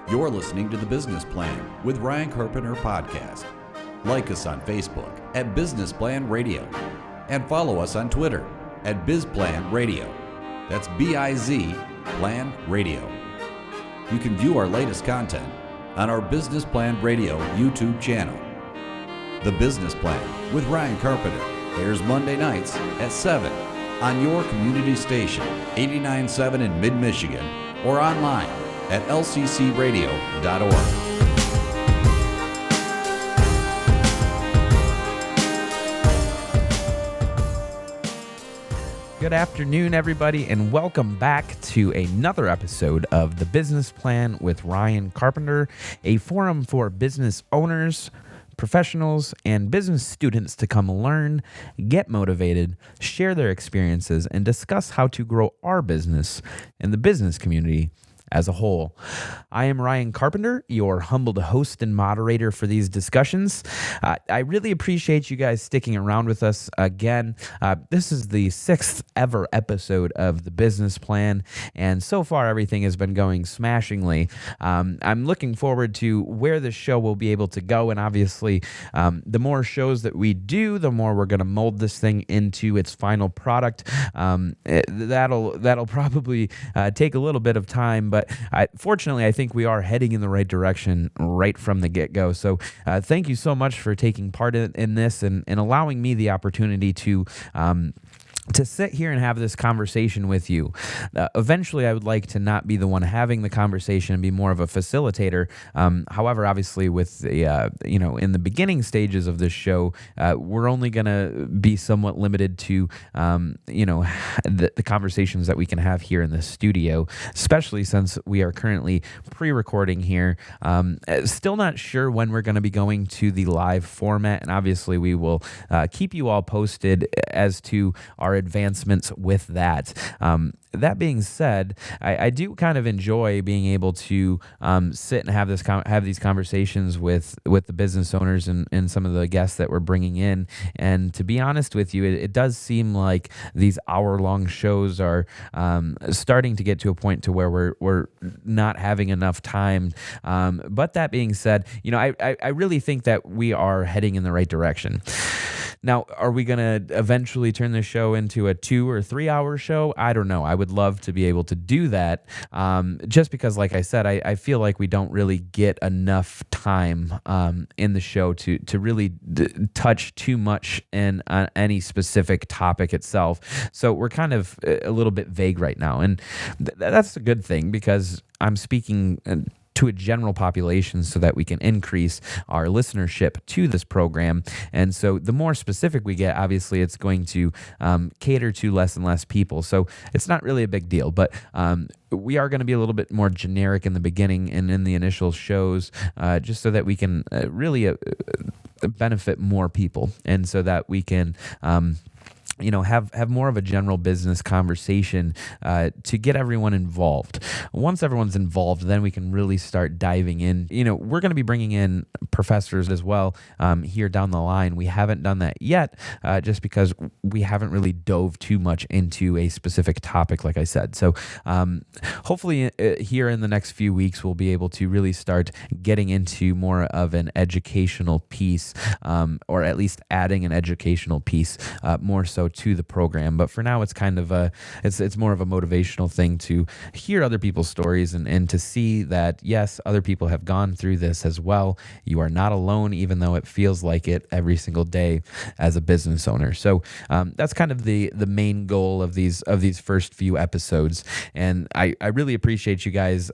You're listening to The Business Plan with Ryan Carpenter podcast. Like us on Facebook at Business Plan Radio and follow us on Twitter at BizPlan Radio. That's B-I-Z Plan Radio. You can view our latest content on our Business Plan Radio YouTube channel. The Business Plan with Ryan Carpenter airs Monday nights at 7 on your community station, 89.7 in mid-Michigan, or online at lccradio.org. Good afternoon, everybody, and welcome back to another episode of The Business Plan with Ryan Carpenter, a forum for business owners, professionals, and business students to come learn, get motivated, share their experiences, and discuss how to grow our business and the business community as a whole. I am Ryan Carpenter, your humbled host and moderator for these discussions. I really appreciate you guys sticking around with us again. This is the 6th ever episode of The Business Plan, and so far everything has been going smashingly. I'm looking forward to where the show will be able to go, and obviously the more shows that we do, the more we're going to mold this thing into its final product. That'll probably take a little bit of time, but fortunately, I think we are heading in the right direction right from the get-go. So thank you so much for taking part in this and allowing me the opportunity to sit here and have this conversation with you. Eventually, I would like to not be the one having the conversation and be more of a facilitator. However, obviously, with the in the beginning stages of this show, we're only going to be somewhat limited to the conversations that we can have here in the studio, especially since we are currently pre-recording here. Still not sure when we're going to be going to the live format, and obviously, we will keep you all posted as to our advancements with that. That being said, I do kind of enjoy being able to sit and have these conversations with the business owners and some of the guests that we're bringing in. And to be honest with you, it does seem like these hour-long shows are starting to get to a point to where we're not having enough time. But that being said, I really think that we are heading in the right direction. Now, are we going to eventually turn this show into a 2 or 3 hour show? I don't know. I would love to be able to do that just because, like I said, I feel like we don't really get enough time in the show to really touch too much in any specific topic itself. So we're kind of a little bit vague right now. And that's a good thing because I'm speaking to a general population so that we can increase our listenership to this program. And so the more specific we get, obviously it's going to cater to less and less people. So it's not really a big deal, but we are going to be a little bit more generic in the beginning and in the initial shows, just so that we can really benefit more people and so that we can have more of a general business conversation to get everyone involved. Once everyone's involved, then we can really start diving in. We're going to be bringing in professors as well here down the line. We haven't done that yet just because we haven't really dove too much into a specific topic, like I said. So hopefully here in the next few weeks, we'll be able to really start getting into more of an educational piece, or at least adding an educational piece more so to the program. But for now, it's kind of it's more of a motivational thing to hear other people's stories and to see that, yes, other people have gone through this as well. You are not alone, even though it feels like it every single day as a business owner. So that's kind of the main goal of these first few episodes. And I really appreciate you guys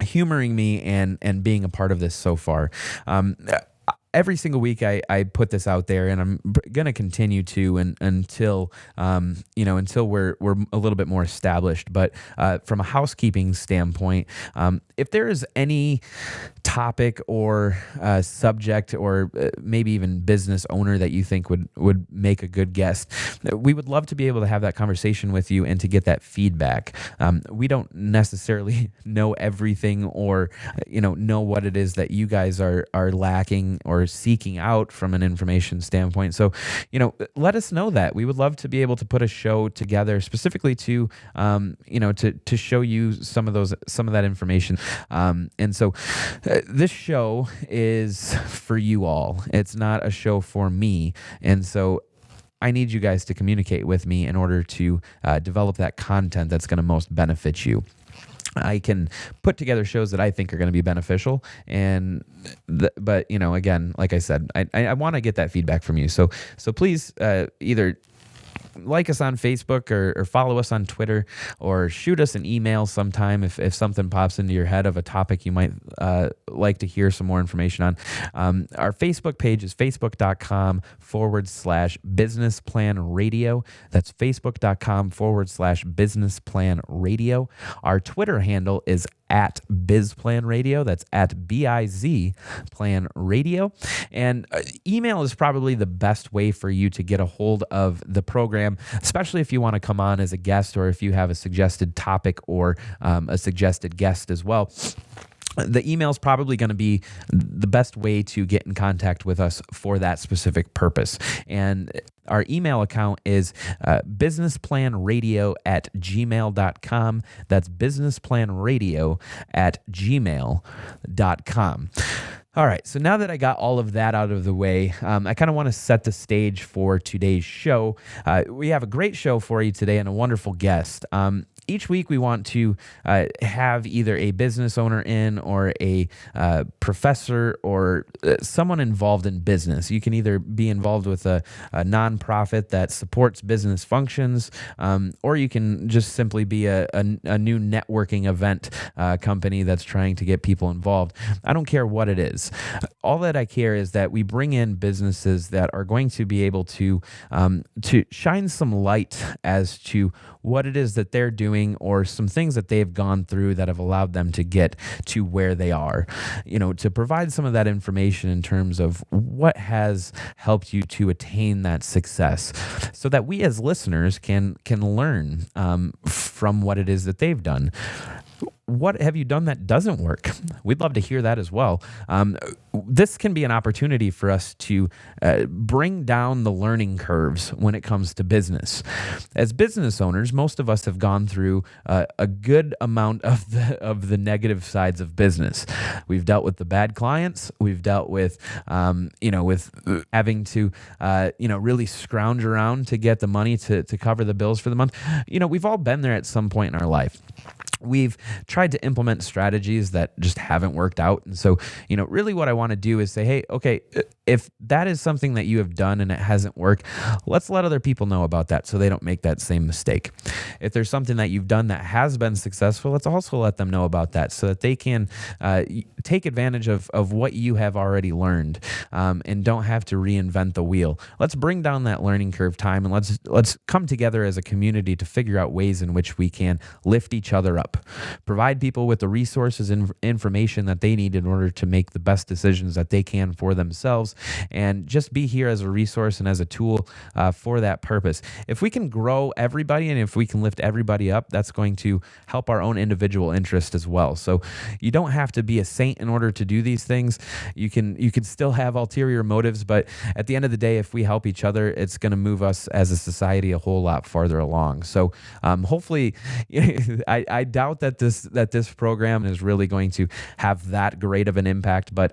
humoring me and being a part of this so far. Every single week I put this out there, and I'm going to continue to until we're a little bit more established. But from a housekeeping standpoint, if there is any topic or subject or maybe even business owner that you think would make a good guest, we would love to be able to have that conversation with you and to get that feedback. We don't necessarily know everything or know what it is that you guys are lacking or seeking out from an information standpoint. So, let us know that. We would love to be able to put a show together specifically to to show you some of that information. And so this show is for you all. It's not a show for me. And so I need you guys to communicate with me in order to develop that content that's going to most benefit you. I can put together shows that I think are going to be beneficial, but again, like I said, I want to get that feedback from you. So please either like us on Facebook or follow us on Twitter, or shoot us an email sometime if something pops into your head of a topic you might like to hear some more information on. Our Facebook page is facebook.com/business plan radio. That's facebook.com/business plan radio. Our Twitter handle is at BizPlanRadio. That's at BIZ Plan Radio. And email is probably the best way for you to get a hold of the program, especially if you want to come on as a guest or if you have a suggested topic or a suggested guest as well. The email is probably going to be the best way to get in contact with us for that specific purpose. And our email account is businessplanradio@gmail.com. That's businessplanradio@gmail.com. All right, so now that I got all of that out of the way, I kind of want to set the stage for today's show. We have a great show for you today and a wonderful guest. Each week we want to have either a business owner in or a professor or someone involved in business. You can either be involved with a nonprofit that supports business functions, or you can just simply be a new networking event company that's trying to get people involved. I don't care what it is. All that I care is that we bring in businesses that are going to be able to shine some light as to what it is that they're doing or some things that they've gone through that have allowed them to get to where they are. To provide some of that information in terms of what has helped you to attain that success so that we as listeners can learn from what it is that they've done. What have you done that doesn't work? We'd love to hear that as well. This can be an opportunity for us to bring down the learning curves when it comes to business. As business owners, most of us have gone through a good amount of the negative sides of business. We've dealt with the bad clients. We've dealt with, with having to, really scrounge around to get the money to cover the bills for the month. We've all been there at some point in our life. We've tried to implement strategies that just haven't worked out. And so, really what I want to do is say, hey, okay, if that is something that you have done and it hasn't worked, let's let other people know about that so they don't make that same mistake. If there's something that you've done that has been successful, let's also let them know about that so that they can take advantage of what you have already learned and don't have to reinvent the wheel. Let's bring down that learning curve time and let's come together as a community to figure out ways in which we can lift each other up. Provide people with the resources and information that they need in order to make the best decisions that they can for themselves, and just be here as a resource and as a tool for that purpose. If we can grow everybody and if we can lift everybody up, that's going to help our own individual interest as well. So you don't have to be a saint in order to do these things. You can still have ulterior motives, but at the end of the day, if we help each other, it's going to move us as a society a whole lot farther along. So hopefully, I doubt that this program is really going to have that great of an impact, but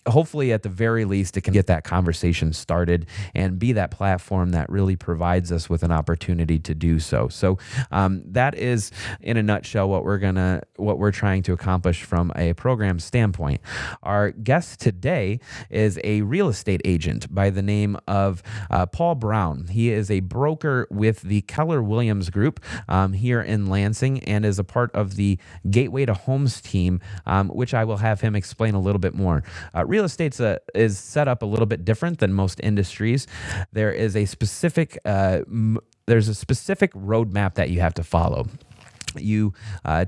hopefully at the very least it can get that conversation started and be that platform that really provides us with an opportunity to do so. So that is in a nutshell what we're trying to accomplish from a program standpoint. Our guest today is a real estate agent by the name of Paul Brown. He is a broker with the Keller Williams Group here in Lansing and is a part of the Gateway to Homes team, which I will have him explain a little bit more. Real estate is set up a little bit different than most industries. There's a specific roadmap that you have to follow. You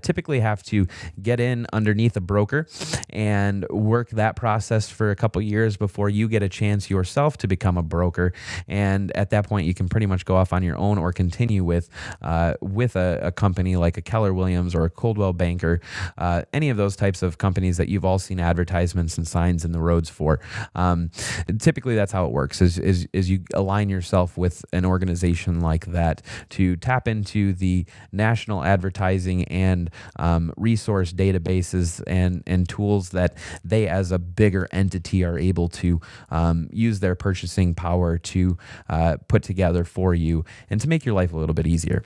typically have to get in underneath a broker and work that process for a couple years before you get a chance yourself to become a broker. And at that point, you can pretty much go off on your own or continue with a company like a Keller Williams or a Coldwell Banker, any of those types of companies that you've all seen advertisements and signs in the roads for. Typically, that's how it works: is you align yourself with an organization like that to tap into the national advertising and resource databases and tools that they, as a bigger entity, are able to use their purchasing power to put together for you and to make your life a little bit easier.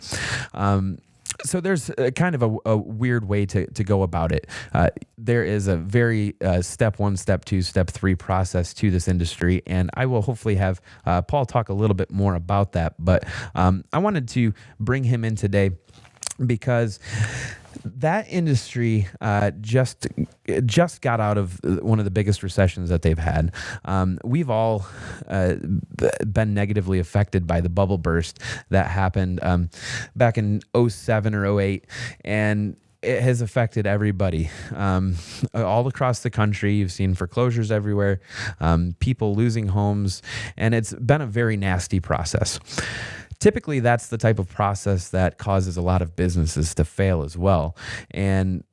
So there's kind of a weird way to go about it. There is a very step 1, step 2, step 3 process to this industry, and I will hopefully have Paul talk a little bit more about that. But I wanted to bring him in today because that industry just got out of one of the biggest recessions that they've had. We've all been negatively affected by the bubble burst that happened back in 07 or 08, and it has affected everybody all across the country. You've seen foreclosures everywhere, people losing homes, and it's been a very nasty process. Typically, that's the type of process that causes a lot of businesses to fail as well. And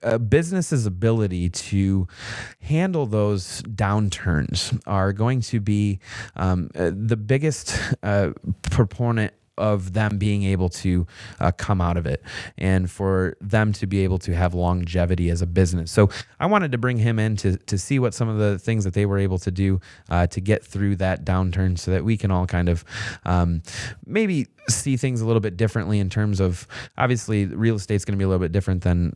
a business's ability to handle those downturns are going to be the biggest proponent of them being able to come out of it and for them to be able to have longevity as a business. So I wanted to bring him in to see what some of the things that they were able to do to get through that downturn so that we can all kind of maybe see things a little bit differently in terms of, obviously real estate's going to be a little bit different than,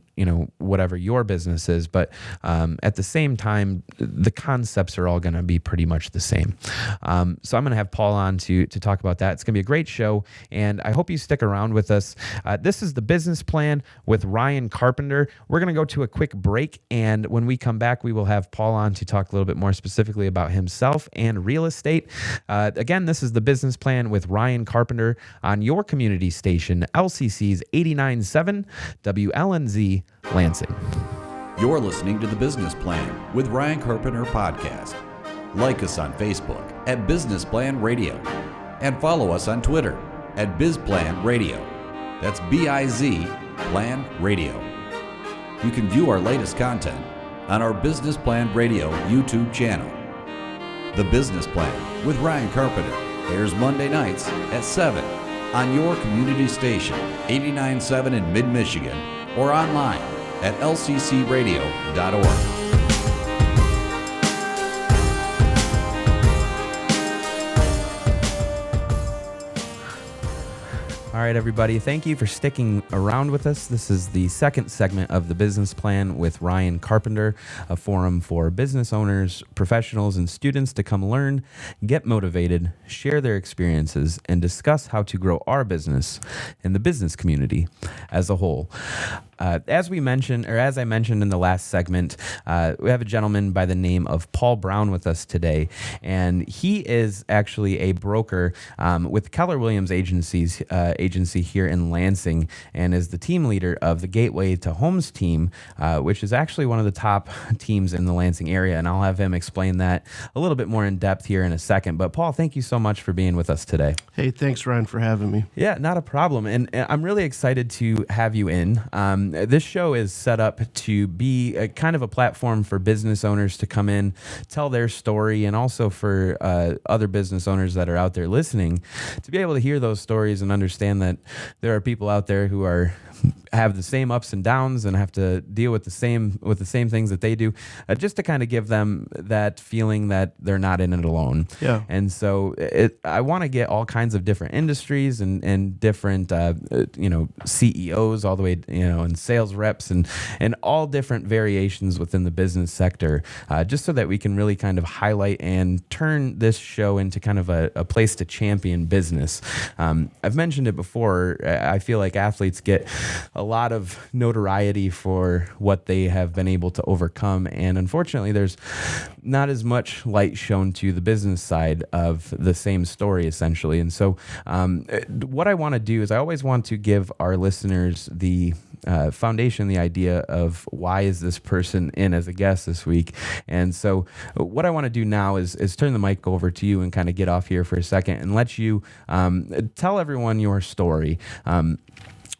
whatever your business is, but at the same time, the concepts are all going to be pretty much the same. So I'm going to have Paul on to talk about that. It's going to be a great show, and I hope you stick around with us. This is the Business Plan with Ryan Carpenter. We're going to go to a quick break, and when we come back, we will have Paul on to talk a little bit more specifically about himself and real estate. Again, this is the Business Plan with Ryan Carpenter on your community station, LCC's 89.7 WLNZ Lansing. You're listening to The Business Plan with Ryan Carpenter podcast. Like us on Facebook at Business Plan Radio and follow us on Twitter at BizPlan Radio. That's B-I-Z Plan Radio. You can view our latest content on our Business Plan Radio YouTube channel. The Business Plan with Ryan Carpenter airs Monday nights at 7 on your community station, 89.7 in mid-Michigan, or online at lccradio.org. All right, everybody. Thank you for sticking around with us. This is the second segment of the Business Plan with Ryan Carpenter, a forum for business owners, professionals, and students to come learn, get motivated, share their experiences, and discuss how to grow our business and the business community as a whole. As I mentioned in the last segment, we have a gentleman by the name of Paul Brown with us today, and he is actually a broker with Keller Williams agency here in Lansing, and is the team leader of the Gateway to Homes team, which is actually one of the top teams in the Lansing area, and I'll have him explain that a little bit more in depth here in a second. But Paul, thank you so much for being with us today. Hey, thanks, Ryan, for having me. Yeah, not a problem, and I'm really excited to have you in. This show is set up to be a kind of a platform for business owners to come in, tell their story, and also for other business owners that are out there listening to be able to hear those stories and understand that there are people out there who have the same ups and downs and have to deal with the same things that they do, just to kind of give them that feeling that they're not in it alone. Yeah. And so I want to get all kinds of different industries and different CEOs all the way, and and sales reps and all different variations within the business sector, just so that we can really kind of highlight and turn this show into kind of a place to champion business. I've mentioned it before. I feel like athletes get a lot of notoriety for what they have been able to overcome, and unfortunately there's not as much light shown to the business side of the same story, essentially. And so what I want to do is I always want to give our listeners the foundation, the idea of why is this person in as a guest this week. And so what I want to do now is turn the mic over to you and kind of get off here for a second and let you tell everyone your story.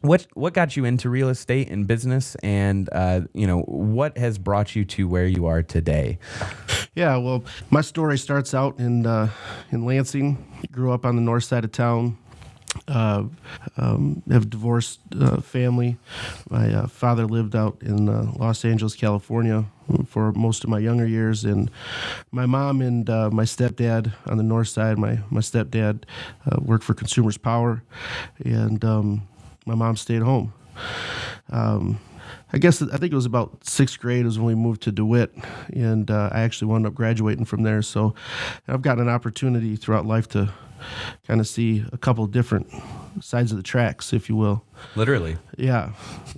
What got you into real estate and business, and what has brought you to where you are today? Yeah, well, my story starts out in Lansing. Grew up on the north side of town. Have a divorced family. My father lived out in Los Angeles, California for most of my younger years, and my mom and my stepdad on the north side. My stepdad worked for Consumers Power, and my mom stayed home. I think it was about sixth grade was when we moved to DeWitt, and I actually wound up graduating from there. So I've gotten an opportunity throughout life to kind of see a couple different sides of the tracks, if you will. Literally. Yeah,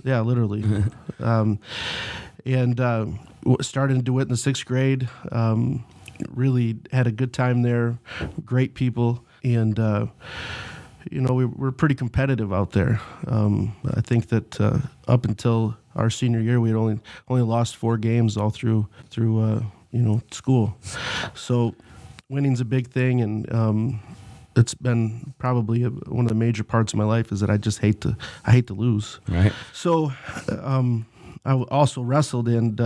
literally. Started in DeWitt in the sixth grade. Really had a good time there. Great people, and we were pretty competitive out there. I think that up until our senior year, we had only lost 4 games all through school. So winning's a big thing, and it's been probably one of the major parts of my life is that I just hate to lose. Right. So I also wrestled, and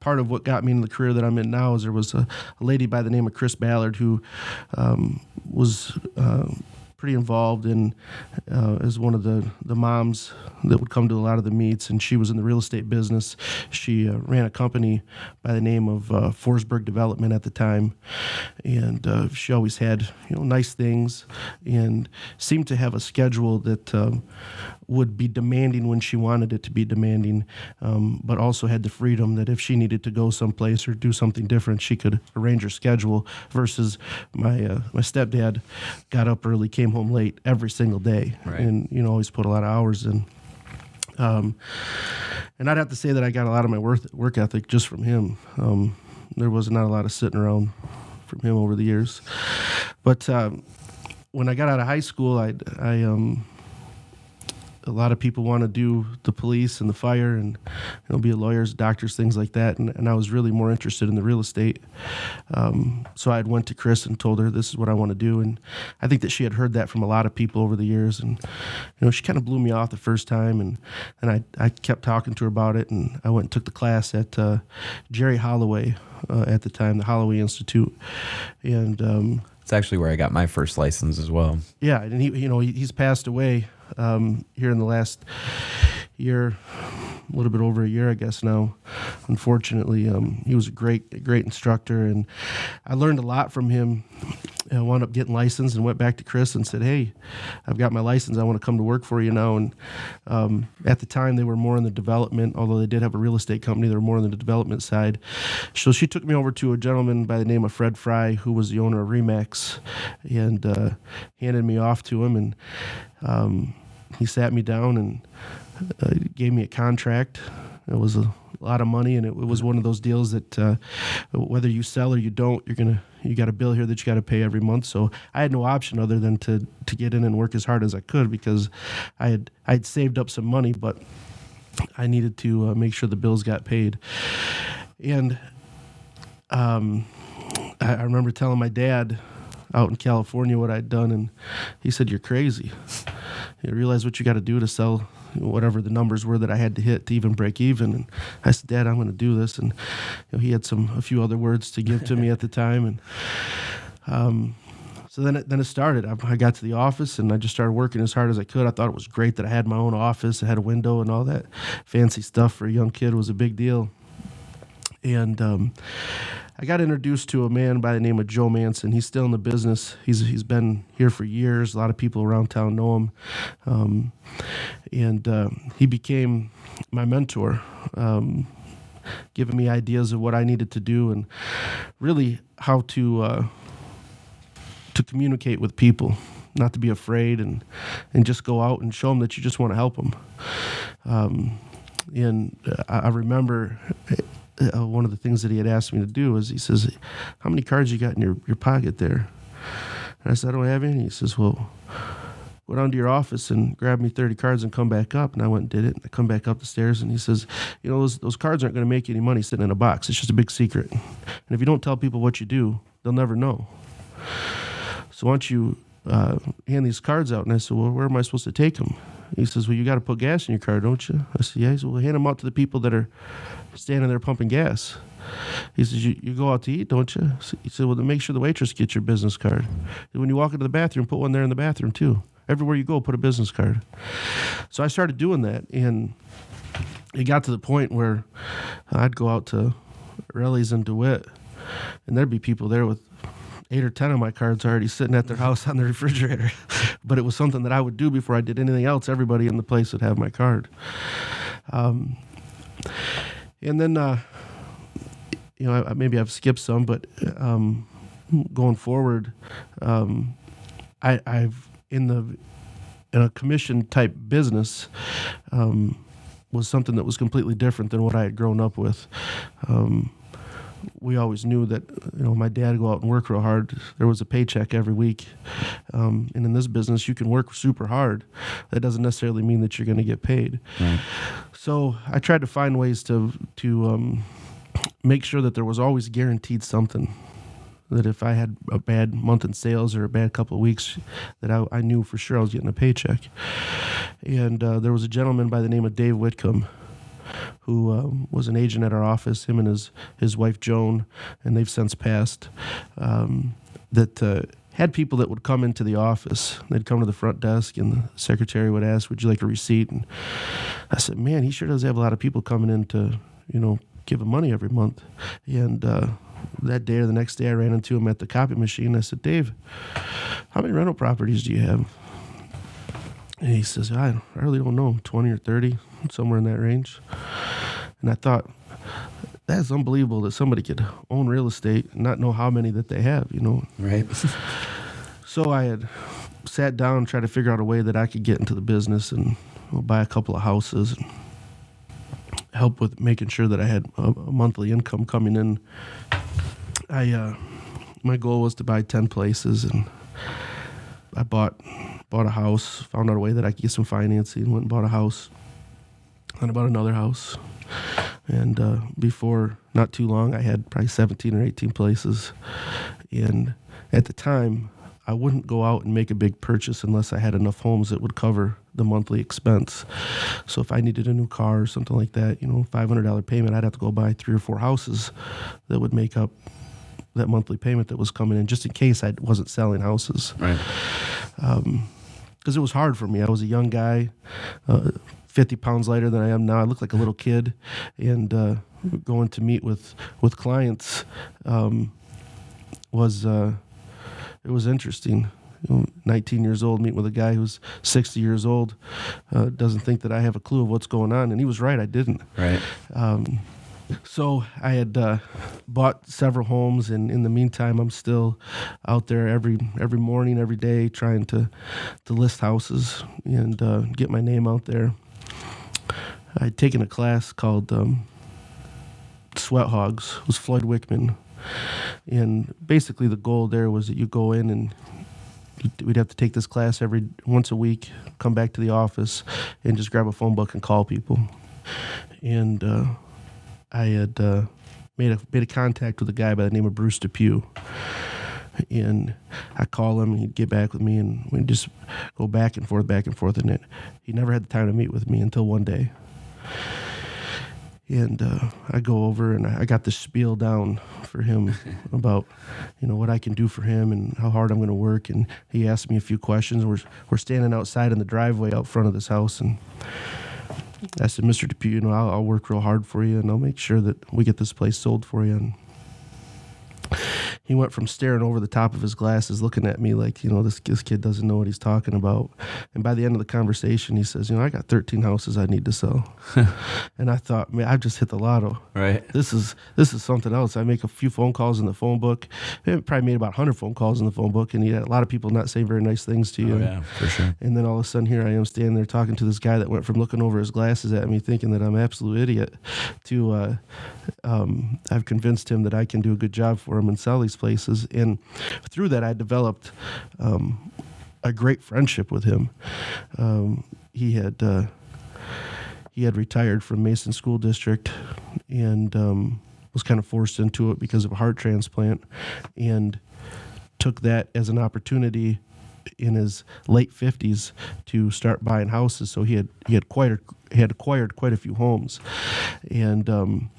part of what got me in the career that I'm in now is there was a lady by the name of Chris Ballard who was pretty involved in as one of the moms that would come to a lot of the meets, and she was in the real estate business. She ran a company by the name of Forsberg Development at the time, and she always had nice things and seemed to have a schedule that would be demanding when she wanted it to be demanding, but also had the freedom that if she needed to go someplace or do something different, she could arrange her schedule, versus my stepdad got up early, came home late every single day, right, and always put a lot of hours in. And I'd have to say that I got a lot of my work ethic just from him. There was not a lot of sitting around from him over the years. But when I got out of high school, a lot of people want to do the police and the fire and be lawyers, doctors, things like that. And I was really more interested in the real estate. So I went to Chris and told her this is what I want to do. And I think that she had heard that from a lot of people over the years. And, she kind of blew me off the first time. And I kept talking to her about it. And I went and took the class at Jerry Holloway at the time, the Holloway Institute. And it's actually where I got my first license as well. Yeah, and he's passed away here in the last year, a little bit over a year, I guess now. Unfortunately, he was a great instructor, and I learned a lot from him. I wound up getting licensed and went back to Chris and said, "Hey, I've got my license. I want to come to work for you now." And at the time, they were more in the development, although they did have a real estate company. They were more on the development side. So she took me over to a gentleman by the name of Fred Fry, who was the owner of Remax, and handed me off to him. And he sat me down and gave me a contract. It was a lot of money, and it was one of those deals that whether you sell or you don't, you got a bill here that you got to pay every month. So I had no option other than to get in and work as hard as I could, because I'd saved up some money, but I needed to make sure the bills got paid. And I remember telling my dad out in California what I'd done, and he said, "You're crazy. You realize what you got to do to sell whatever the numbers were that I had to hit to even break even." And I said, "Dad, I'm going to do this." And he had a few other words to give to me at the time. And so then it started. I got to the office, and I just started working as hard as I could. I thought it was great that I had my own office. I had a window, and all that fancy stuff for a young kid was a big deal. And I got introduced to a man by the name of Joe Manson. He's still in the business. He's been here for years. A lot of people around town know him. And he became my mentor, giving me ideas of what I needed to do and really how to communicate with people, not to be afraid and just go out and show them that you just want to help them. And I remember one of the things that he had asked me to do is he says, "How many cards you got in your pocket there?" And I said, "I don't have any." He says, "Well, go down to your office and grab me 30 cards and come back up." And I went and did it. And I come back up the stairs and he says, "You know, those cards aren't going to make you any money sitting in a box. It's just a big secret. And if you don't tell people what you do, they'll never know. So why don't you hand these cards out?" And I said, "Well, where am I supposed to take them?" He says, "Well, you got to put gas in your car, don't you?" I said, "Yeah." He said, "Well, hand them out to the people that are standing there pumping gas." He says, you go out to eat, don't you?" He said, "Well, then make sure the waitress gets your business card. And when you walk into the bathroom, put one there in the bathroom too. Everywhere you go, put a business card." So I started doing that, and it got to the point where I'd go out to Relly's in DeWitt, and there'd be people there with 8 or 10 of my cards already sitting at their house on the refrigerator. But it was something that I would do before I did anything else. Everybody in the place would have my card. And then, maybe I've skipped some, but going forward, I've in a commission type business was something that was completely different than what I had grown up with. We always knew that, my dad would go out and work real hard. There was a paycheck every week. And in this business, you can work super hard. That doesn't necessarily mean that you're going to get paid. Right. So I tried to find ways to make sure that there was always guaranteed something. That if I had a bad month in sales or a bad couple of weeks, that I knew for sure I was getting a paycheck. And there was a gentleman by the name of Dave Whitcomb, who was an agent at our office, him and his wife Joan, and they've since passed, that had people that would come into the office. They'd come to the front desk, and the secretary would ask, "Would you like a receipt?" And I said, "Man, he sure does have a lot of people coming in to, give him money every month." And that day or the next day, I ran into him at the copy machine. I said, "Dave, how many rental properties do you have?" And he says, I really don't know, 20 or 30, somewhere in that range. And I thought, that's unbelievable that somebody could own real estate and not know how many that they have, Right. So I had sat down and tried to figure out a way that I could get into the business and buy a couple of houses and help with making sure that I had a monthly income coming in. My goal was to buy 10 places, and I bought a house, found out a way that I could get some financing, went and bought a house, and I bought another house. And before not too long, I had probably 17 or 18 places. And at the time, I wouldn't go out and make a big purchase unless I had enough homes that would cover the monthly expense. So if I needed a new car or something like that, $500 payment, I'd have to go buy 3 or 4 houses that would make up that monthly payment that was coming in, just in case I wasn't selling houses. Right. Because it was hard for me. I was a young guy, 50 pounds lighter than I am now. I looked like a little kid, and going to meet with clients was interesting. 19 years old, meet with a guy who's 60 years old, doesn't think that I have a clue of what's going on, and he was right. I didn't. Right. So I had bought several homes, and in the meantime, I'm still out there every morning, every day, trying to list houses and get my name out there. I'd taken a class called Sweat Hogs. It was Floyd Wickman, and basically the goal there was that you go in and we'd have to take this class once a week, come back to the office, and just grab a phone book and call people. And I had made a bit of contact with a guy by the name of Bruce Depew. And I call him, and he'd get back with me, and we'd just go back and forth, and he never had the time to meet with me until one day. And I go over, and I got this spiel down for him about, what I can do for him and how hard I'm going to work. And he asked me a few questions. We're standing outside in the driveway out front of this house, and I said, "Mr. Depew, I'll work real hard for you, and I'll make sure that we get this place sold for you." And he went from staring over the top of his glasses, looking at me like, this kid doesn't know what he's talking about. And by the end of the conversation, he says, I got 13 houses I need to sell. And I thought, man, I've just hit the lotto. Right. This is something else. I make a few phone calls in the phone book. I probably made about 100 phone calls in the phone book, and you had a lot of people not saying very nice things to you. Oh, yeah, for sure. And then all of a sudden, here I am standing there talking to this guy that went from looking over his glasses at me, thinking that I'm an absolute idiot, to I've convinced him that I can do a good job for him and sell these places. And through that, I developed a great friendship with him. He had retired from Mason School District and was kind of forced into it because of a heart transplant, and took that as an opportunity in his late 50s to start buying houses. So he had acquired quite a few homes, and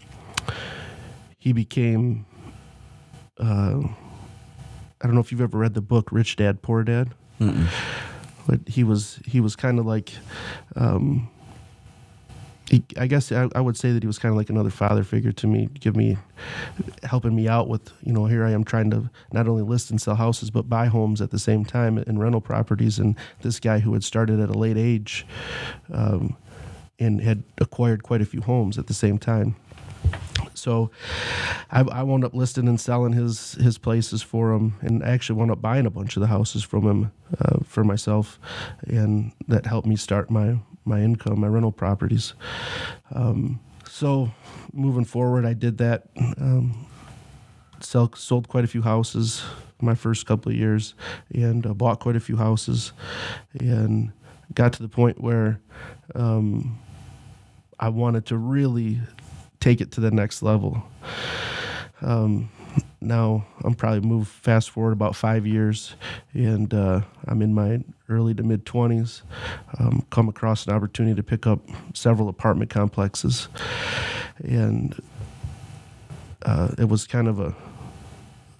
he became. I don't know if you've ever read the book Rich Dad Poor Dad. Mm-mm. But he was kind of like. I guess I would say that he was kind of like another father figure to me, helping me out with, here I am trying to not only list and sell houses, but buy homes at the same time in rental properties. And this guy who had started at a late age and had acquired quite a few homes at the same time. So I wound up listing and selling his places for him, and I actually wound up buying a bunch of the houses from him for myself, and that helped me start my income, my rental properties. So moving forward, I did that, sold quite a few houses my first couple of years, and bought quite a few houses, and got to the point where I wanted to really take it to the next level. Now I'm probably fast forward about 5 years, and I'm in my early to mid 20s. Come across an opportunity to pick up several apartment complexes, and it was kind of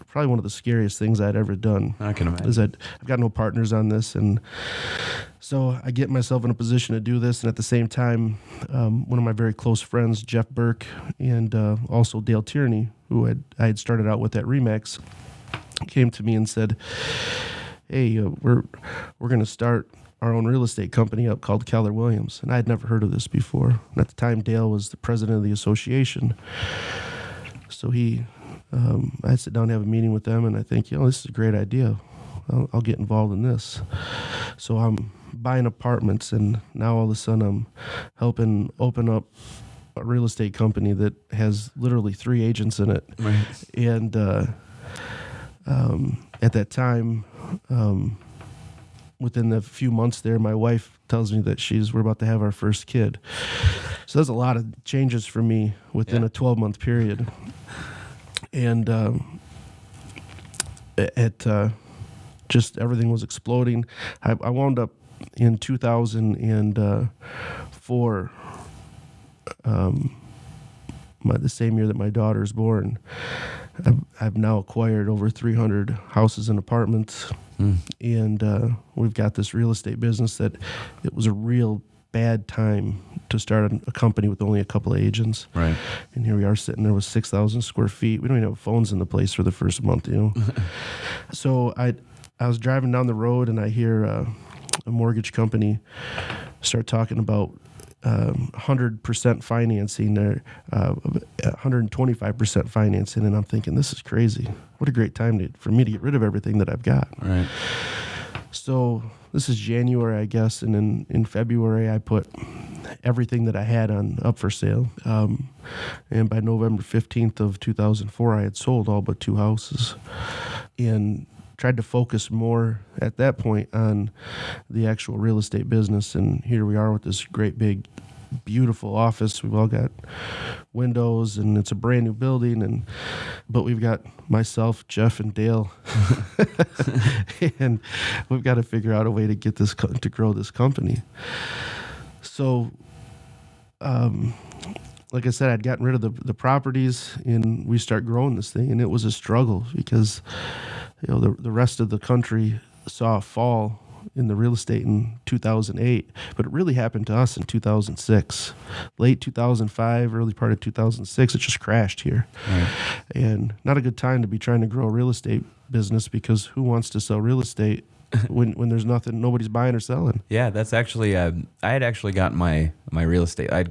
probably one of the scariest things I'd ever done. I can imagine. Is that I've got no partners on this, and so I get myself in a position to do this, and at the same time, one of my very close friends, Jeff Burke, and also Dale Tierney, who I had started out with at Remax, came to me and said, "Hey, we're going to start our own real estate company up called Keller Williams," and I had never heard of this before. And at the time, Dale was the president of the association, so I sit down and have a meeting with them, and I think, this is a great idea. I'll get involved in this. So I'm buying apartments, and now all of a sudden I'm helping open up a real estate company that has literally 3 agents in it. Right. And at that time, within the few months there, my wife tells me that we're about to have our first kid. So there's a lot of changes for me within a 12-month period. And just everything was exploding. I wound up in 2004, the same year that my daughter was born. I've now acquired over 300 houses and apartments, and we've got this real estate business that it was a real bad time to start a company with only a couple of agents. Right. And here we are sitting there with 6,000 square feet. We don't even have phones in the place for the first month, So I was driving down the road, and I hear a mortgage company start talking about 100% financing or 125% financing, and I'm thinking, this is crazy. What a great time for me to get rid of everything that I've got. Right. So this is January, I guess, and in February I put everything that I had up for sale. And by November 15th of 2004, I had sold all but 2 houses, and tried to focus more at that point on the actual real estate business. And here we are with this great big beautiful office. We've all got windows, and it's a brand new building, but we've got myself, Jeff, and Dale, and we've got to figure out a way to get to grow this company. So, like I said, I'd gotten rid of the properties, and we start growing this thing, and it was a struggle because the rest of the country saw a fall in the real estate in 2008, but it really happened to us in 2006. Late 2005, early part of 2006, it just crashed here. Right. And not a good time to be trying to grow a real estate business, because who wants to sell real estate when there's nothing, nobody's buying or selling? Yeah, that's actually, I had actually gotten my real estate. I'd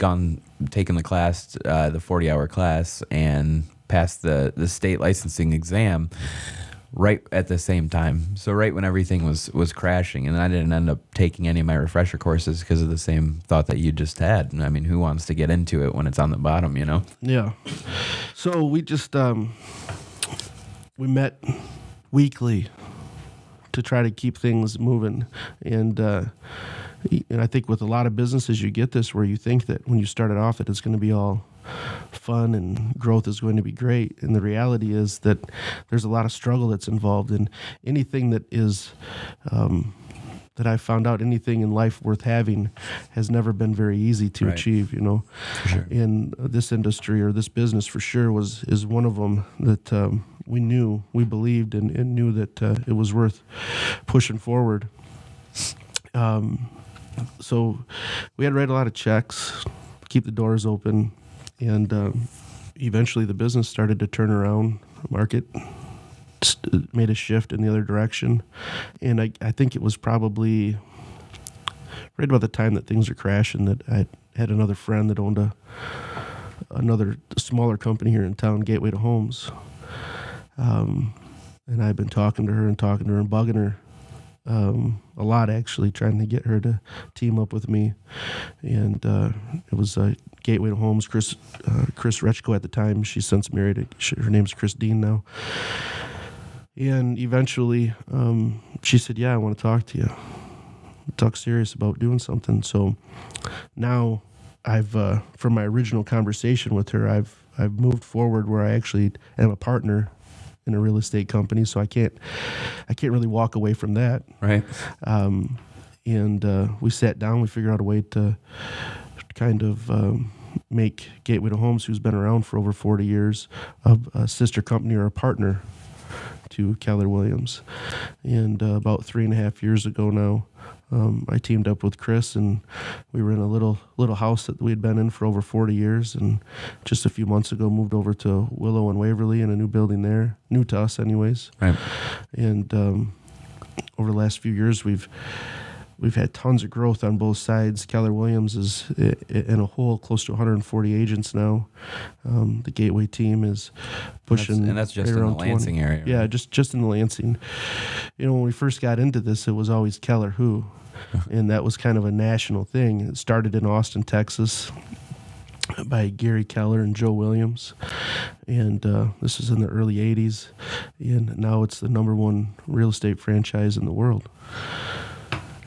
taken the class, the 40-hour class, and passed the state licensing exam right at the same time. So right when everything was crashing, and I didn't end up taking any of my refresher courses because of the same thought that you just had. I mean, who wants to get into it when it's on the bottom, you know? Yeah. So we just, we met weekly to try to keep things moving. And I think with a lot of businesses, you get this where you think that when you started off that it's going to be all fun and growth is going to be great. And the reality is that there's a lot of struggle that's involved in anything that is, that I found out, anything in life worth having has never been very easy to achieve, you know. For sure. In this industry, or this business for sure, is one of them that we believed and knew that it was worth pushing forward. So we had to write a lot of checks, keep the doors open, and eventually the business started to turn around. The market made a shift in the other direction, and I think it was probably right about the time that things were crashing that I had another friend that owned another smaller company here in town, Gateway to Homes, and I've been talking to her and bugging her a lot, actually, trying to get her to team up with me. And it was Gateway to Homes, Chris Rechko at the time. She's since married. Her name's Chris Dean now. And eventually she said, yeah, I want to talk to you. Talk serious about doing something. So now I've, from my original conversation with her, I've moved forward where I actually am a partner in a real estate company, so I can't really walk away from that. Right. And we sat down, we figured out a way to kind of make Gateway to Homes, who's been around for over 40 years, a sister company or a partner to Keller Williams. And about 3.5 years ago now, I teamed up with Chris, and we were in a little house that we had been in for over 40 years, and just a few months ago moved over to Willow and Waverly in a new building there, new to us anyways. Right. And over the last few years, we've had tons of growth on both sides. Keller Williams is in a whole close to 140 agents now. The Gateway team is pushing, and that's just right in the around 20. Lansing area. Right? Yeah, just in the Lansing. You know, when we first got into this, it was always Keller who, and that was kind of a national thing. It started in Austin, Texas, by Gary Keller and Joe Williams, and this was in the early 80s, and now it's the #1 real estate franchise in the world.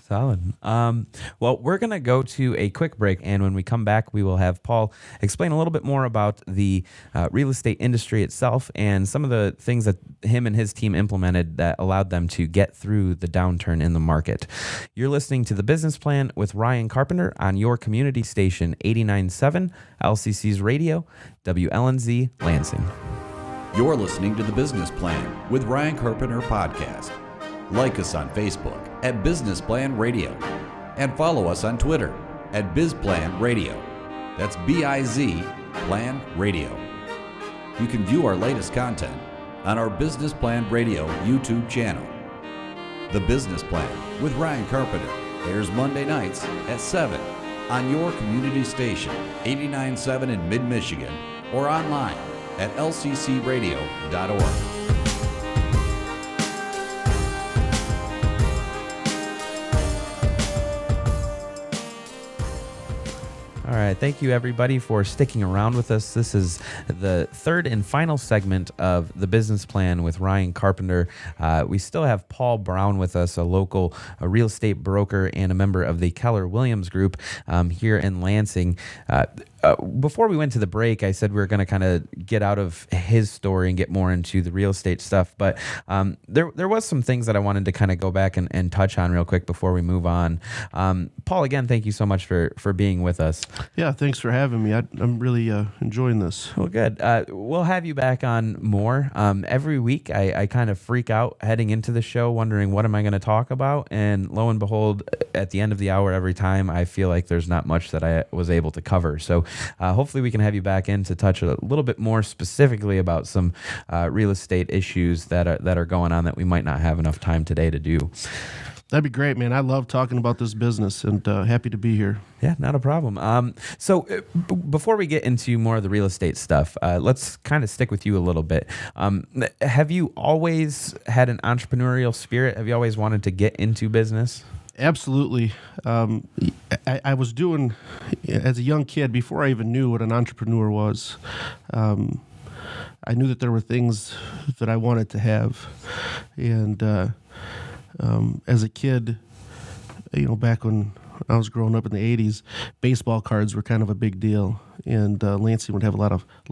Solid. Well, we're going to go to a quick break, and when we come back, we will have Paul explain a little bit more about the real estate industry itself and some of the things that him and his team implemented that allowed them to get through the downturn in the market. You're listening to The Business Plan with Ryan Carpenter on your community station 89.7 LCC's Radio, WLNZ Lansing. You're listening to The Business Plan with Ryan Carpenter podcast. Like us on Facebook at Business Plan Radio, and follow us on Twitter at BizPlan Radio. That's B-I-Z Plan Radio. You can view our latest content on our Business Plan Radio YouTube channel. The Business Plan with Ryan Carpenter airs Monday nights at 7 on your community station 89.7 in mid-Michigan, or online at lccradio.org. All right. Thank you, everybody, for sticking around with us. This is the third and final segment of The Business Plan with Ryan Carpenter. We still have Paul Brown with us, a local real estate broker and a member of the Keller Williams Group here in Lansing. before we went to the break, I said we were going to kind of get out of his story and get more into the real estate stuff. But there was some things that I wanted to kind of go back and touch on real quick before we move on. Paul, again, thank you so much for being with us. Yeah, thanks for having me. I'm really enjoying this. Well, good. We'll have you back on more. Every week, I kind of freak out heading into the show, wondering what am I going to talk about? And lo and behold, at the end of the hour every time, I feel like there's not much that I was able to cover. So hopefully we can have you back in to touch a little bit more specifically about some real estate issues that are going on that we might not have enough time today to do. That'd be great, man. I love talking about this business, and happy to be here. Yeah, not a problem. So before we get into more of the real estate stuff, let's kind of stick with you a little bit. Have you always had an entrepreneurial spirit? Have you always wanted to get into business? Absolutely. I was doing, as a young kid, before I even knew what an entrepreneur was, I knew that there were things that I wanted to have. And as a kid, back when I was growing up in the 80s, baseball cards were kind of a big deal. And Lansing would have a lot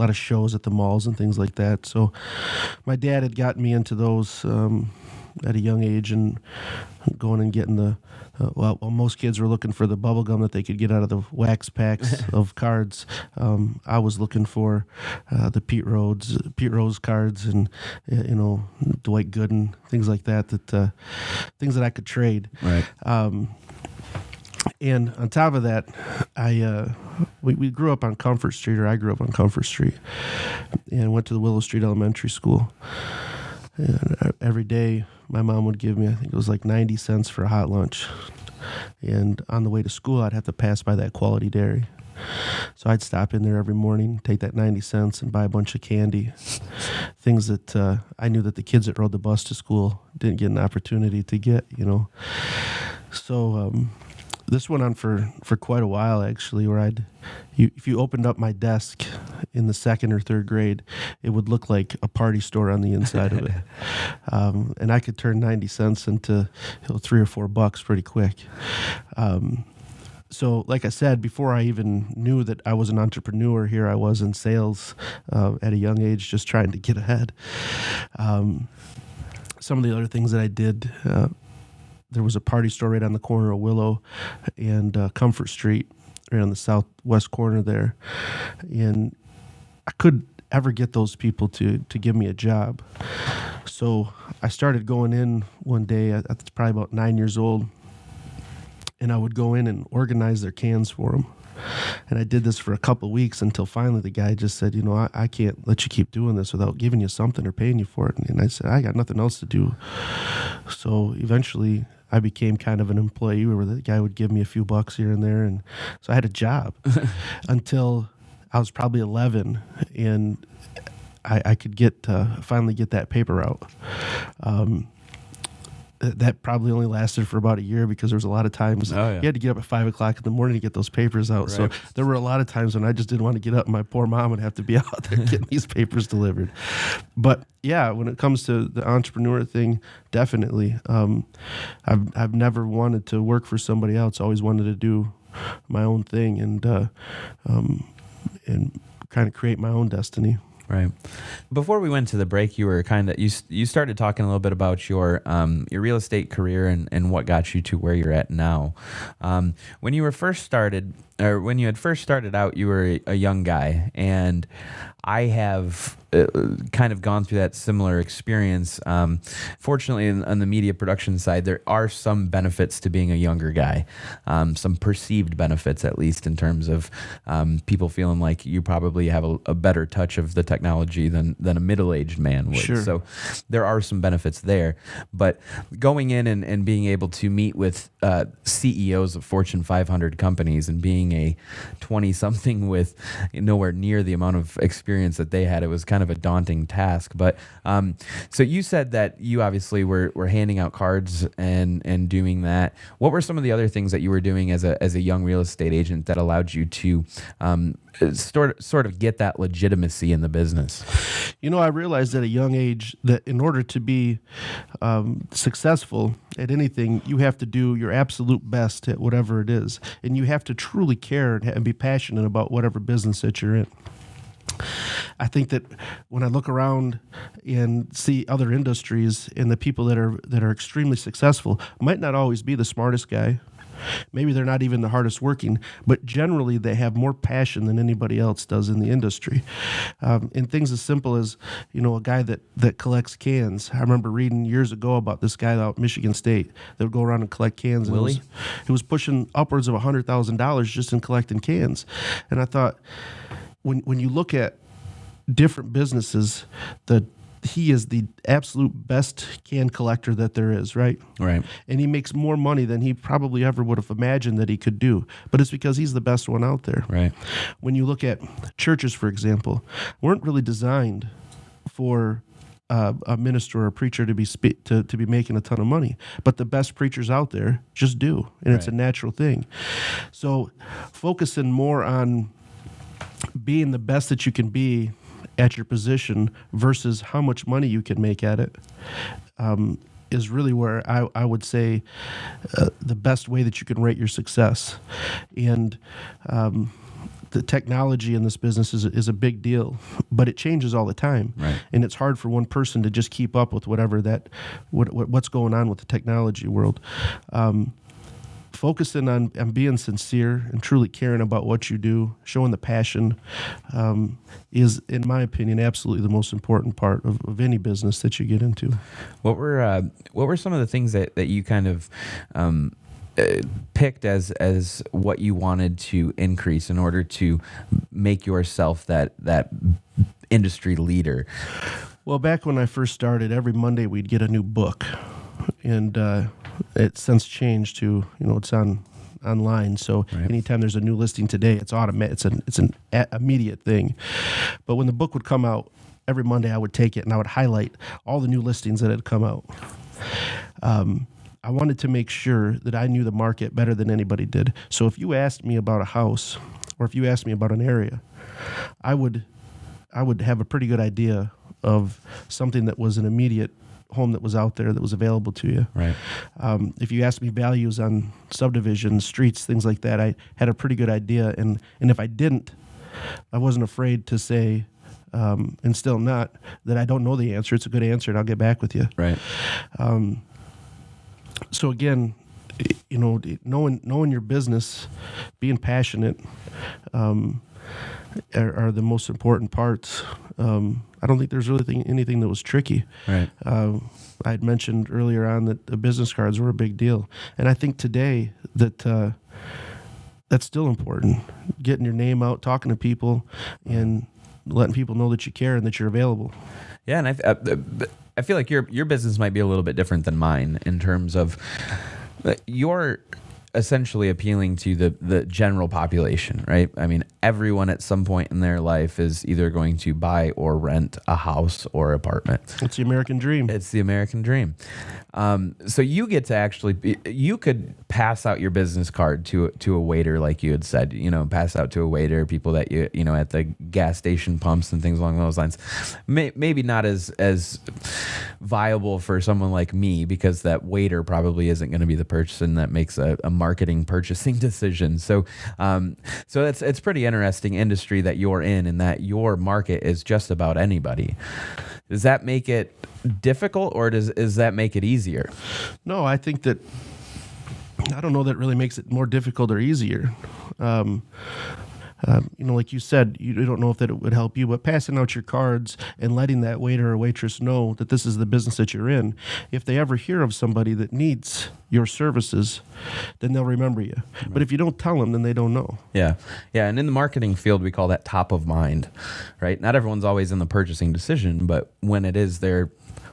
of shows at the malls and things like that. So my dad had gotten me into those at a young age, and going and getting the while most kids were looking for the bubble gum that they could get out of the wax packs of cards, I was looking for the Pete Rose cards, and Dwight Gooden, things like that things that I could trade. Right. And on top of that, we grew up on Comfort Street, or I grew up on Comfort Street, and went to the Willow Street Elementary School. And every day, my mom would give me, I think it was like 90 cents for a hot lunch. And on the way to school, I'd have to pass by that Quality Dairy. So I'd stop in there every morning, take that 90 cents and buy a bunch of candy. Things that I knew that the kids that rode the bus to school didn't get an opportunity to get, So this went on for quite a while, actually, where if you opened up my desk in the second or third grade, it would look like a party store on the inside of it. And I could turn 90 cents into $3 or $4 pretty quick. So like I said, before I even knew that I was an entrepreneur, here I was in sales at a young age, just trying to get ahead. Some of the other things that I did, there was a party store right on the corner of Willow and Comfort Street, right on the southwest corner there. And I couldn't ever get those people to give me a job. So I started going in one day, I was probably about 9 years old, and I would go in and organize their cans for them. And I did this for a couple of weeks until finally the guy just said, I can't let you keep doing this without giving you something or paying you for it. And I said, I got nothing else to do. So eventually I became kind of an employee where the guy would give me a few bucks here and there. And so I had a job until I was probably 11, and I could finally get that paper out. That probably only lasted for about a year, because there was a lot of times you had to get up at 5 o'clock in the morning to get those papers out. Right. So there were a lot of times when I just didn't want to get up, and my poor mom would have to be out there getting these papers delivered. But yeah, when it comes to the entrepreneur thing, definitely. I've never wanted to work for somebody else. I always wanted to do my own thing and kind of create my own destiny. Right. Before we went to the break, you were you started talking a little bit about your real estate career and what got you to where you're at now. When you had first started out, you were a young guy, and I have kind of gone through that similar experience. Fortunately, on the media production side, there are some benefits to being a younger guy, some perceived benefits, at least in terms of people feeling like you probably have a better touch of the technology than a middle-aged man would. Sure. So there are some benefits there. But going in and being able to meet with CEOs of Fortune 500 companies and being a 20-something with nowhere near the amount of experience that they had, it was kind of a daunting task. But so you said that you obviously were handing out cards and doing that. What were some of the other things that you were doing as a young real estate agent that allowed you to sort of get that legitimacy in the business? I realized at a young age that in order to be successful at anything, you have to do your absolute best at whatever it is. And you have to truly care and be passionate about whatever business that you're in. I think that when I look around and see other industries and the people that are extremely successful might not always be the smartest guy. Maybe they're not even the hardest working, but generally they have more passion than anybody else does in the industry. And things as simple as, a guy that collects cans. I remember reading years ago about this guy out at Michigan State that would go around and collect cans. Willie? He was pushing upwards of $100,000 just in collecting cans. And I thought, when you look at different businesses, he is the absolute best can collector that there is, right? Right. And he makes more money than he probably ever would have imagined that he could do. But it's because he's the best one out there. Right. When you look at churches, for example, weren't really designed for a minister or a preacher to be making a ton of money. But the best preachers out there just do, and it's a natural thing. So focusing more on being the best that you can be at your position versus how much money you can make at it is really where I would say the best way that you can rate your success. And the technology in this business is a big deal, but it changes all the time. Right. And it's hard for one person to just keep up with what's going on with the technology world. Focusing on being sincere and truly caring about what you do, showing the passion, is, in my opinion, absolutely the most important part of any business that you get into. What were some of the things that you kind of picked as what you wanted to increase in order to make yourself that industry leader? Well, back when I first started, every Monday we'd get a new book, and it's since changed to it's online. So anytime there's a new listing today, it's automatic. It's an immediate thing. But when the book would come out every Monday, I would take it and I would highlight all the new listings that had come out. I wanted to make sure that I knew the market better than anybody did. So if you asked me about a house, or if you asked me about an area, I would have a pretty good idea of something that was an immediate home that was out there that was available to you. Right. If you asked me values on subdivisions, streets, things like that, I had a pretty good idea. And if I didn't, I wasn't afraid to say, and still not, that I don't know the answer. It's a good answer, and I'll get back with you. Right. So again, knowing your business, being passionate, are the most important parts. I don't think there's really anything that was tricky. Right. I had mentioned earlier on that the business cards were a big deal, and I think today that that's still important. Getting your name out, talking to people, and letting people know that you care and that you're available. Yeah, and I feel like your business might be a little bit different than mine in terms of you're essentially appealing to the general population, right? I mean, everyone at some point in their life is either going to buy or rent a house or apartment. It's the American dream. It's the American dream. So you get to you could pass out your business card to a waiter, like you had said, pass out to a waiter, people that you at the gas station pumps and things along those lines. Maybe not as viable for someone like me, because that waiter probably isn't going to be the person that makes a marketing purchasing decision. So it's pretty interesting industry that you're in, and that your market is just about anybody. Does that make it difficult, or does that make it easier? No, I think that, I don't know that really makes it more difficult or easier. Like you said, you don't know if that it would help you, but passing out your cards and letting that waiter or waitress know that this is the business that you're in, if they ever hear of somebody that needs your services, then they'll remember you. Right. But if you don't tell them, then they don't know. Yeah. And in the marketing field, we call that top of mind, right? Not everyone's always in the purchasing decision, but when it is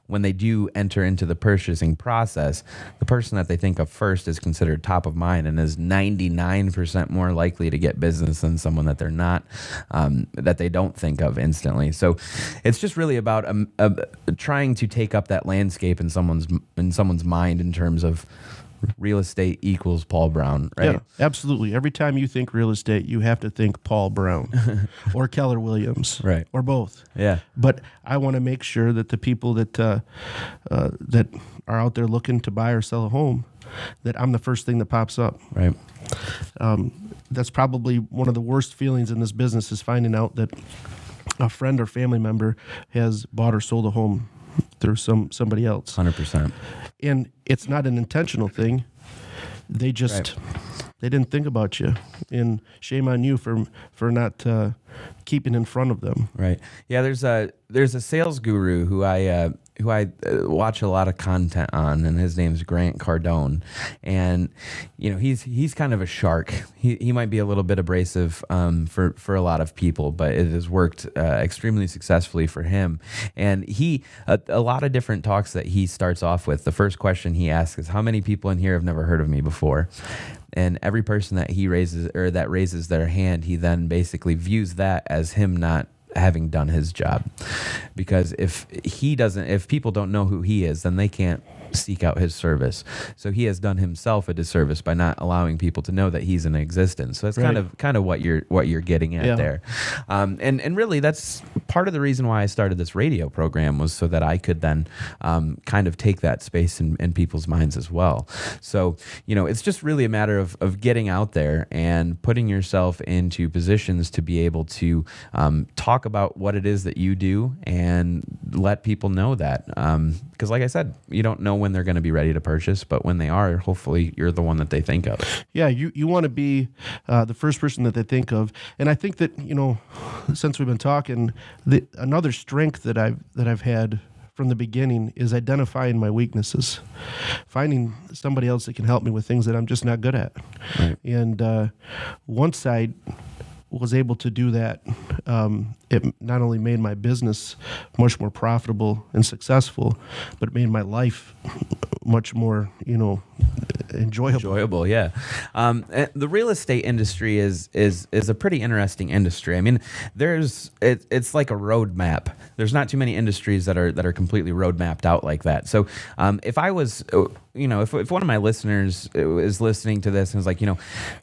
when they do enter into the purchasing process, the person that they think of first is considered top of mind and is 99% more likely to get business than someone that they're not, that they don't think of instantly. So it's just really about trying to take up that landscape in someone's mind in terms of real estate equals Paul Brown, right? Yeah, absolutely. Every time you think real estate, you have to think Paul Brown or Keller Williams, Right. or both. Yeah. But I want to make sure that the people that that are out there looking to buy or sell a home, that I'm the first thing that pops up. Right. That's probably one of the worst feelings in this business, is finding out that a friend or family member has bought or sold a home through somebody else. 100%. And it's not an intentional thing. They just they didn't think about you, and shame on you for not keeping in front of them. Right. Yeah. There's a sales guru who I watch a lot of content on, and his name's Grant Cardone, and he's kind of a shark. He might be a little bit abrasive for a lot of people, but it has worked extremely successfully for him. And a lot of different talks that he starts off with. The first question he asks is, "How many people in here have never heard of me before?" And every person that he raises their hand, he then basically views that as him not having done his job. Because if people don't know who he is, then they can't seek out his service. So he has done himself a disservice by not allowing people to know that he's in existence. So that's kind of what you're getting at there. And really that's part of the reason why I started this radio program, was so that I could then kind of take that space in people's minds as well. So, it's just really a matter of getting out there and putting yourself into positions to be able to talk about what it is that you do and let people know that. Because like I said, you don't know when they're going to be ready to purchase, but when they are, hopefully you're the one that they think of. Yeah, you want to be the first person that they think of. And I think that, since we've been talking, another strength that I've had from the beginning is identifying my weaknesses, finding somebody else that can help me with things that I'm just not good at. Right. And once I was able to do that, it not only made my business much more profitable and successful, but it made my life much more, enjoyable. Yeah. The real estate industry is a pretty interesting industry. I mean, it's like a roadmap. There's not too many industries that are completely road mapped out like that. So if I was, if one of my listeners is listening to this and is like,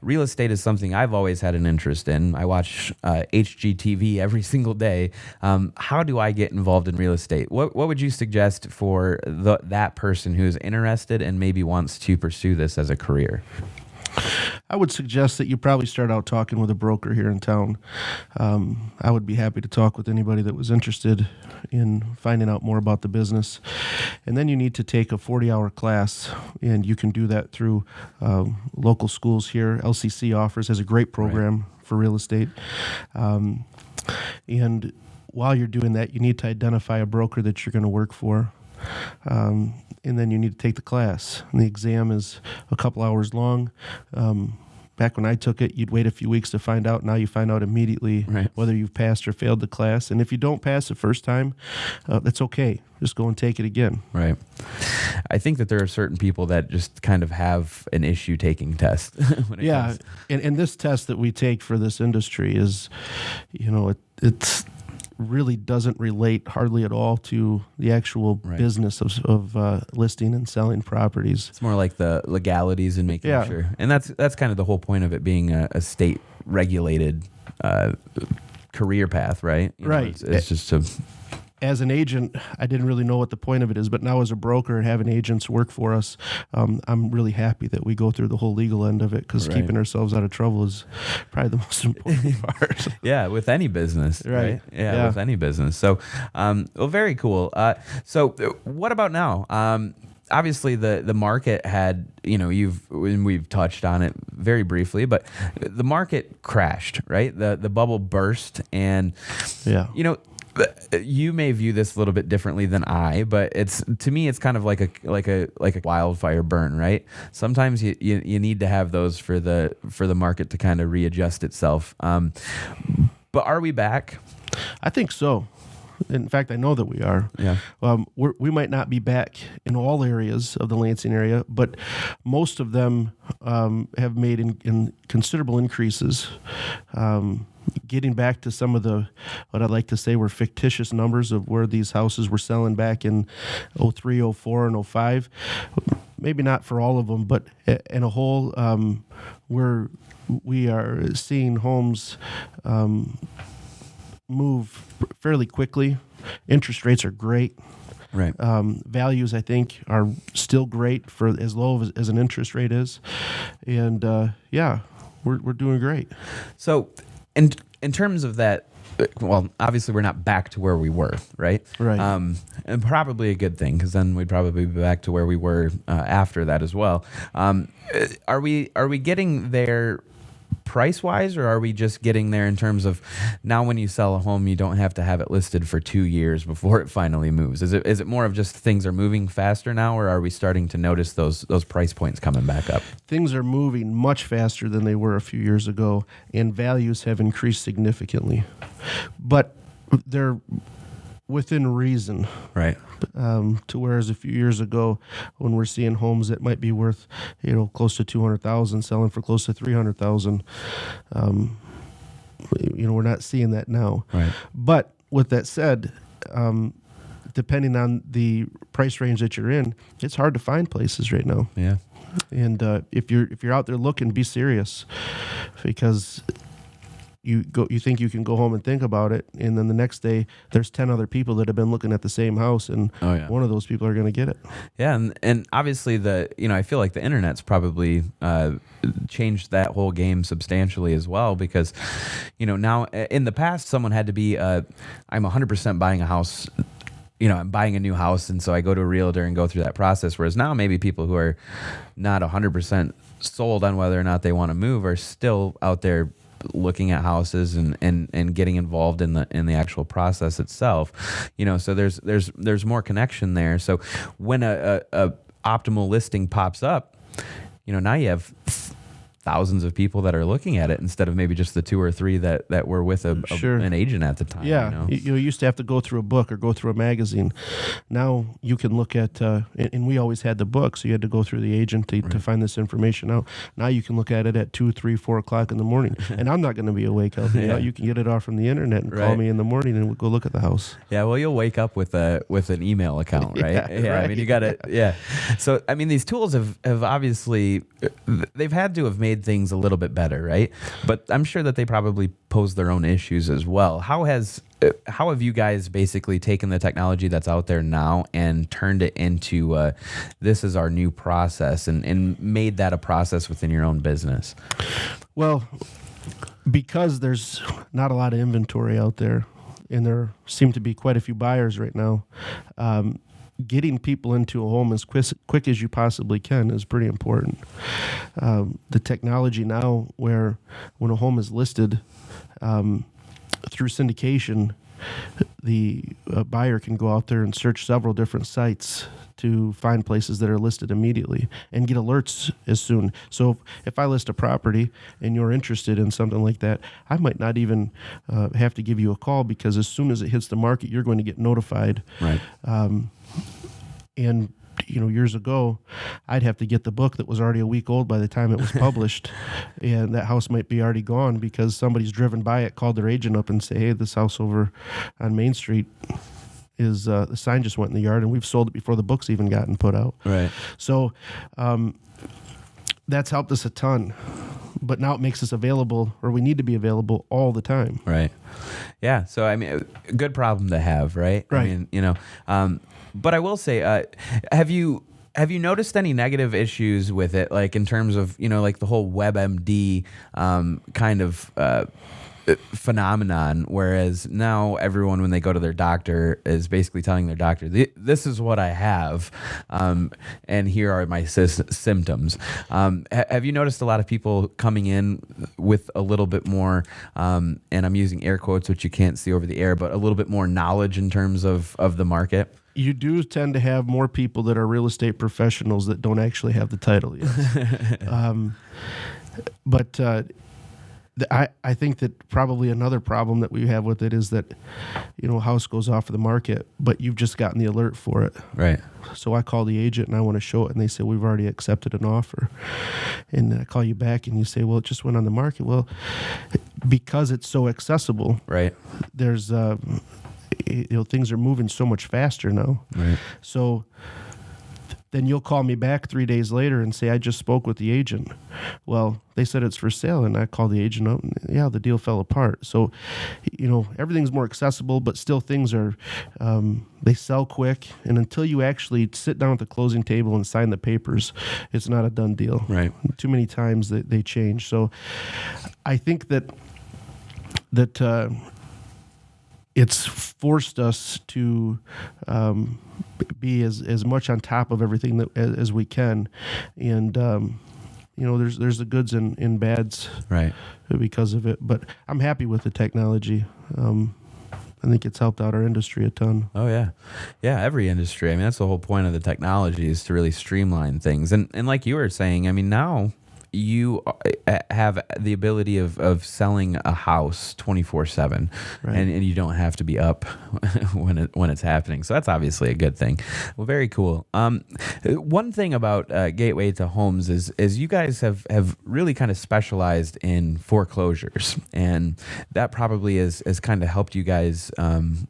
real estate is something I've always had an interest in. I watch HGTV every single day. How do I get involved in real estate? What would you suggest for that person who's interested and maybe wants to pursue this as a career? I would suggest that you probably start out talking with a broker here in town. I would be happy to talk with anybody that was interested in finding out more about the business. And then you need to take a 40-hour class, and you can do that through local schools here. LCC has a great program for real estate. And while you're doing that, you need to identify a broker that you're going to work for. And then you need to take the class. And the exam is a couple hours long. Back when I took it, you'd wait a few weeks to find out. Now you find out immediately whether you've passed or failed the class. And if you don't pass the first time, that's okay. Just go and take it again. Right. I think that there are certain people that just kind of have an issue taking tests. And this test that we take for this industry is, it's really doesn't relate hardly at all to the actual business of listing and selling properties. It's more like the legalities and making sure. And that's kind of the whole point of it being a state regulated career path, right? It's just to... As an agent, I didn't really know what the point of it is, but now as a broker and having agents work for us, I'm really happy that we go through the whole legal end of it, because keeping ourselves out of trouble is probably the most important part. Yeah, with any business, right? Yeah, with any business. So, very cool. So what about now? Obviously, the market had, we've touched on it very briefly, but the market crashed, right? The bubble burst, and you may view this a little bit differently than I, but to me it's kind of like a wildfire burn, right? Sometimes you need to have those for the market to kind of readjust itself. But are we back? I think so. In fact, I know that we are. Yeah. We might not be back in all areas of the Lansing area, but most of them have made in considerable increases. Getting back to some of what I'd like to say were fictitious numbers of where these houses were selling back in 03, 04, and 05. maybe not for all of them, but in a whole, we are seeing homes move fairly quickly. Interest rates are great. Right. Values, I think, are still great for as low as an interest rate is, and we're doing great. So, in terms of that, well, obviously we're not back to where we were, right? Right. And probably a good thing, because then we'd probably be back to where we were after that as well. Are we getting there price-wise, or are we just getting there in terms of now when you sell a home, you don't have to have it listed for 2 years before it finally moves? Is it more of just things are moving faster now, or are we starting to notice those price points coming back up? Things are moving much faster than they were a few years ago, and values have increased significantly. But they're within reason. Right. To whereas a few years ago, when we're seeing homes that might be worth, close to $200,000 selling for close to $300,000, we're not seeing that now. Right. But with that said, depending on the price range that you're in, it's hard to find places right now. Yeah. And if you're out there looking, be serious, because you think you can go home and think about it, and then the next day there's 10 other people that have been looking at the same house, and one of those people are going to get it. Yeah, and obviously I feel like the internet's probably changed that whole game substantially as well, because now in the past someone had to be I'm 100% buying a house. I'm buying a new house, and so I go to a realtor and go through that process. Whereas now maybe people who are not 100% sold on whether or not they want to move are still out there looking at houses and getting involved in the actual process itself. So there's more connection there. So when a optimal listing pops up, now you have thousands of people that are looking at it instead of maybe just the 2 or 3 that were with an agent at the time. Yeah, you used to have to go through a book or go through a magazine. Now you can look at, and we always had the book, so you had to go through the agent to find this information out. Now you can look at it at 2, 3, 4 o'clock in the morning, and I'm not going to be awake out there. You can get it off from the internet and call me in the morning, and we'll go look at the house. Yeah, well, you'll wake up with an email account, right? Yeah, right. I mean, you got to, yeah. So, I mean, these tools have obviously, they've had to have made things a little bit better, right? But I'm sure that they probably pose their own issues as well. How have you guys basically taken the technology that's out there now and turned it into this is our new process and made that a process within your own business? Well, because there's not a lot of inventory out there, and there seem to be quite a few buyers right now, getting people into a home as quick as you possibly can is pretty important. The technology now, where when a home is listed through syndication, the buyer can go out there and search several different sites to find places that are listed immediately and get alerts as soon. So if I list a property and you're interested in something like that, I might not even have to give you a call, because as soon as it hits the market, you're going to get notified. Right. And years ago, I'd have to get the book that was already a week old by the time it was published, and that house might be already gone because somebody's driven by it, called their agent up and say, hey, this house over on Main Street is the sign just went in the yard, and we've sold it before the book's even gotten put out. Right. So that's helped us a ton. But now it makes us available, or we need to be available all the time. Right. Yeah. So, I mean, a good problem to have, right? Right. I mean, but I will say, have you noticed any negative issues with it, like in terms of, like the whole WebMD kind of phenomenon, whereas now everyone, when they go to their doctor, is basically telling their doctor, this is what I have, and here are my symptoms. Have you noticed a lot of people coming in with a little bit more, and I'm using air quotes, which you can't see over the air, but a little bit more knowledge in terms of the market? You do tend to have more people that are real estate professionals that don't actually have the title yet. But I think that probably another problem that we have with it is that, a house goes off of the market, but you've just gotten the alert for it. Right. So I call the agent and I want to show it, and they say, we've already accepted an offer. And I call you back and you say, well, it just went on the market. Well, because it's so accessible, right, there's things are moving so much faster now. Right. So then you'll call me back 3 days later and say, I just spoke with the agent. Well, they said it's for sale, and I called the agent up, and the deal fell apart. So, everything's more accessible, but still things are, they sell quick, and until you actually sit down at the closing table and sign the papers, it's not a done deal. Right. Too many times they change. So I think that it's forced us to be as much on top of everything as we can, and there's the goods and bads, right, because of it. But I'm happy with the technology. I think it's helped out our industry a ton. Oh yeah, every industry. I mean, that's the whole point of the technology, is to really streamline things. And like you were saying, I mean, now you have the ability of selling a house 24/7, right, and you don't have to be up when it's happening. So that's obviously a good thing. Well, very cool. One thing about Gateway to Homes is you guys have really kind of specialized in foreclosures, and that probably has kind of helped you guys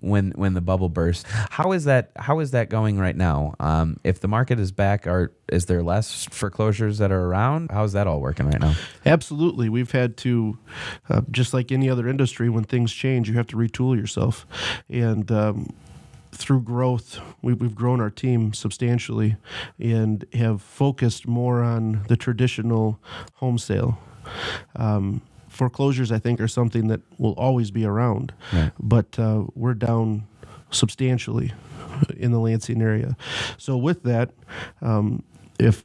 when the bubble burst. How is that going right now? If the market is back, is there less foreclosures that are around? How's that all working right now? Absolutely. We've had to, just like any other industry, when things change, you have to retool yourself. And through growth, we've grown our team substantially and have focused more on the traditional home sale. Foreclosures, I think, are something that will always be around, right, but we're down substantially in the Lansing area. So with that, if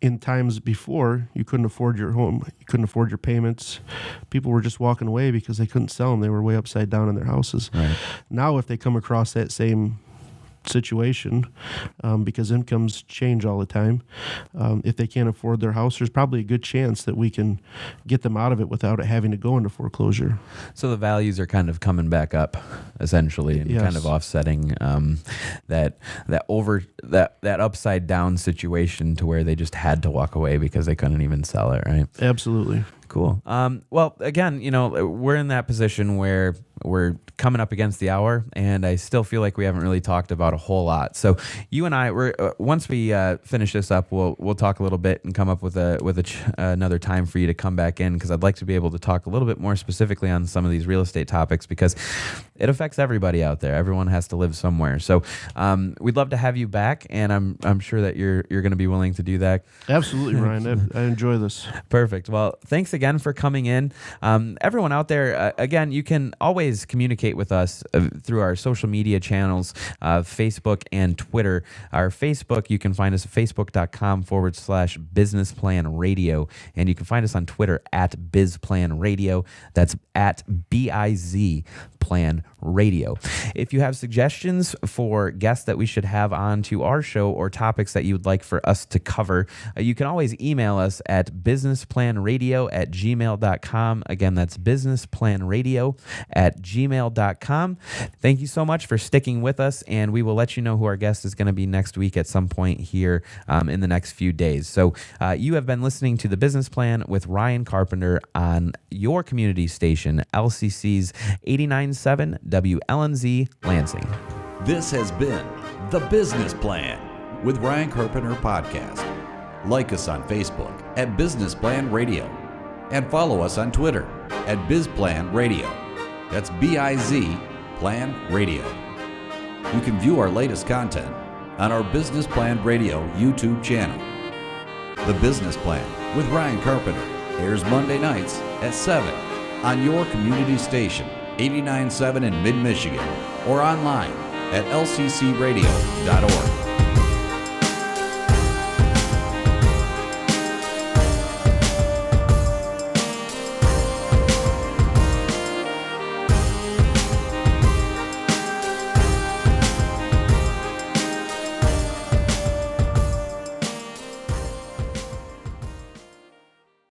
in times before you couldn't afford your home, you couldn't afford your payments, people were just walking away because they couldn't sell them. They were way upside down in their houses. Right. Now, if they come across that same situation, because incomes change all the time, if they can't afford their house, there's probably a good chance that we can get them out of it without it having to go into foreclosure. So the values are kind of coming back up, essentially, and kind of offsetting that upside down situation to where they just had to walk away because they couldn't even sell it, right? Absolutely. Cool. Well, again, we're in that position where we're coming up against the hour, and I still feel like we haven't really talked about a whole lot. So you and I, once we finish this up, we'll talk a little bit and come up with another time for you to come back in, because I'd like to be able to talk a little bit more specifically on some of these real estate topics, because it affects everybody out there. Everyone has to live somewhere. So we'd love to have you back, and I'm sure that you're going to be willing to do that. Absolutely, Ryan. I enjoy this. Perfect. Well, thanks again for coming in. Everyone out there, again, you can always communicate with us through our social media channels, Facebook and Twitter. Our Facebook, you can find us at facebook.com/businessplanradio, and you can find us on Twitter at bizplanradio. That's at BIZ Plan Radio. If you have suggestions for guests that we should have on to our show or topics that you would like for us to cover, you can always email us at businessplanradio@gmail.com. Again, that's businessplanradio@gmail.com. Thank you so much for sticking with us, and we will let you know who our guest is going to be next week at some point here in the next few days. So you have been listening to The Business Plan with Ryan Carpenter on your community station, LCC's 89.7 WLNZ Lansing. This has been The Business Plan with Ryan Carpenter Podcast. Like us on Facebook at Business Plan Radio, and follow us on Twitter at BizPlan Radio. That's BIZ Plan Radio. You can view our latest content on our Business Plan Radio YouTube channel. The Business Plan with Ryan Carpenter airs Monday nights at 7 on your community station, 89.7 in Mid-Michigan, or online at lccradio.org.